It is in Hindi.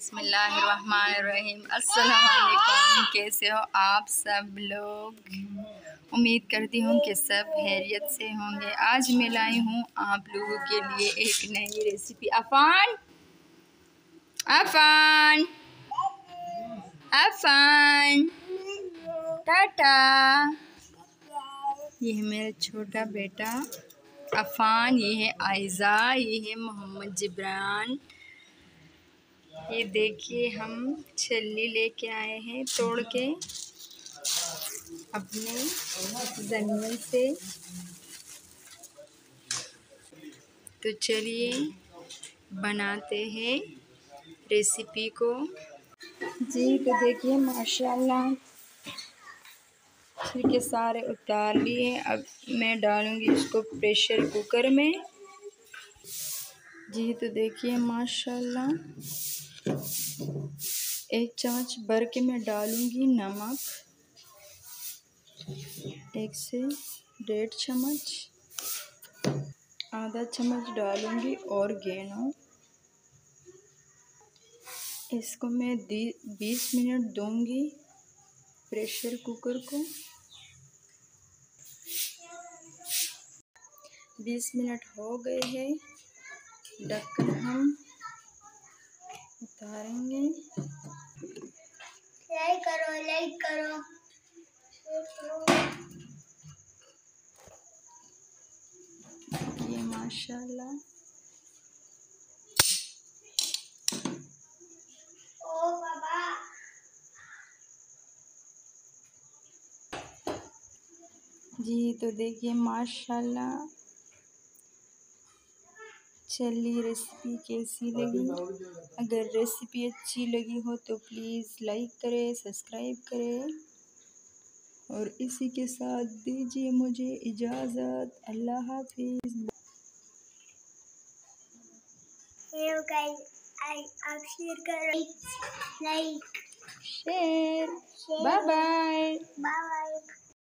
बिस्मिल्लाहिर्रहमानिर्रहीम। अस्सलाम वालेकुम। कैसे हो आप सब लोग? उम्मीद करती हूँ कि सब खैरियत से होंगे। आज मैं लाई हूँ आप लोगों के लिए एक नई रेसिपी। अफान अफान अफान टाटा। ये है मेरा छोटा बेटा अफान, ये है आयज़ा, ये है मोहम्मद जिब्रान। ये देखिए हम छल्ली लेके आए हैं तोड़ के अपने ज़मीन से। तो चलिए बनाते हैं रेसिपी को। जी तो देखिए माशाल्लाह छिलके सारे उतार लिए। अब मैं डालूंगी इसको प्रेशर कुकर में। जी तो देखिए माशाल्लाह 1 चम्मच भर के मैं डालूंगी नमक, 1 से 1.5 चम्मच, आधा चम्मच डालूंगी ऑरिगेनो। इसको मैं 20 मिनट दूंगी प्रेशर कुकर को। 20 मिनट हो गए हैं, ढक्कन हम उतारेंगे। लाइक करो ये माशाल्लाह जी तो देखिए माशाल्लाह चलिए रेसिपी कैसी लगी? अगर रेसिपी अच्छी लगी हो तो प्लीज़ लाइक करें, सब्सक्राइब करें और इसी के साथ दीजिए मुझे इजाज़त। अल्लाह हाफिज़। आप शेयर करें, लाइक शेयर। Bye bye.